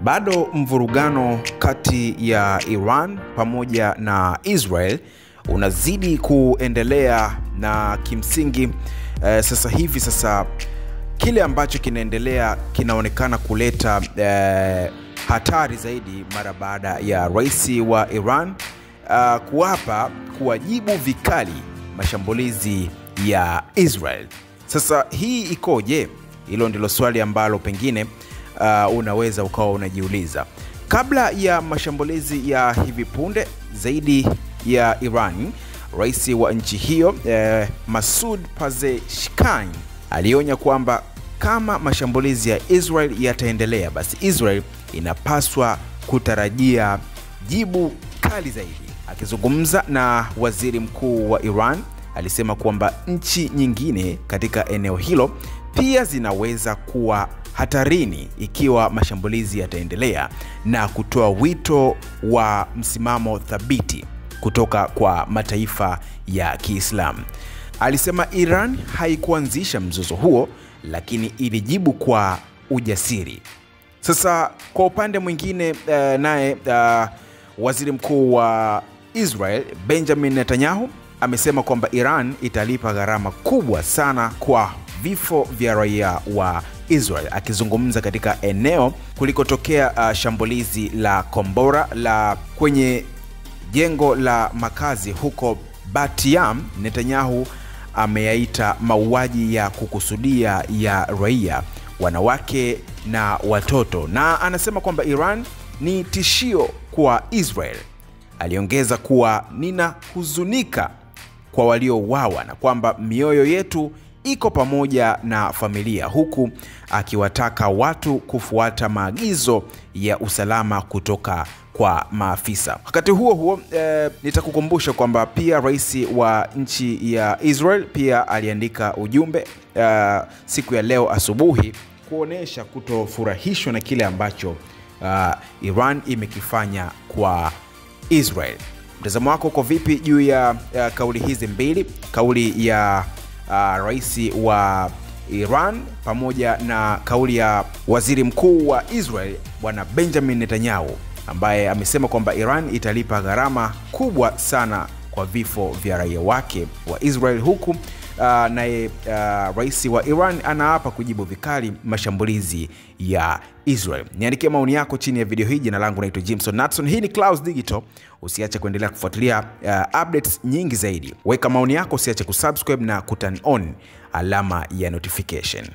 Bado mvurugano kati ya Iran pamoja na Israel unazidi kuendelea, na kimsingi sasa hivi kile ambacho kinaendelea kinaonekana kuleta hatari zaidi mara baada ya rais wa Iran kuapa kuwajibu vikali mashambulizi ya Israel. Sasa hii ikoje? Hilo ndilo swali ambalo pengine unaweza ukawa unajiuliza. Kabla ya mashambulizi ya hivi punde zaidi ya Iran, rais wa nchi hiyo Masoud Pezeshkian alionya kwamba kama mashambulizi ya Israel yataendelea, basi Israel inapaswa kutarajia jibu kali zaidi. Akizungumza na waziri mkuu wa Iran, alisema kwamba nchi nyingine katika eneo hilo pia zinaweza kuwa hatarini ikiwa mashambulizi yataendelea, na kutoa wito wa msimamo thabiti kutoka kwa mataifa ya Kiislamu. Alisema Iran haikuanzisha mzozo huo, lakini ilijibu kwa ujasiri. Sasa kwa upande mwingine naye waziri mkuu wa Israel Benjamin Netanyahu amesema kwamba Iran italipa gharama kubwa sana kwa vifo vya raia wa Israel. Akizungumza katika eneo kulikotokea shambulizi la kombora la kwenye jengo la makazi huko Bat Yam, Netanyahu ameyaita mauaji ya kukusudia ya raia, wanawake na watoto, na anasema kwamba Iran ni tishio kwa Israel. Aliongeza kuwa ninahuzunika kwa waliouawa na kwamba mioyo yetu iko pamoja na familia, huku akiwataka watu kufuata maagizo ya usalama kutoka kwa maafisa. Wakati huo huo, nitakukumbusha kwamba pia rais wa nchi ya Israel pia aliandika ujumbe siku ya leo asubuhi kuonesha kutofurahishwa na kile ambacho Iran imekifanya kwa Israel. Mtazamo wako uko vipi juu ya kauli hizi mbili, kauli ya rais wa Iran pamoja na kauli ya waziri mkuu wa Israel bwana Benjamin Netanyahu, ambaye amesema kwamba Iran italipa gharama kubwa sana kwa vifo vya raia wake wa Israel, huku naye rais wa Iran anaapa kujibu vikali mashambulizi ya Israel. Niandikie maoni yako chini ya video hii. Jina langu naitwa Jimson Natson. Hii ni Clouds Digital. Usiache kuendelea kufuatilia updates nyingi zaidi. Weka maoni yako, usiache kusubscribe na kuturn on alama ya notification.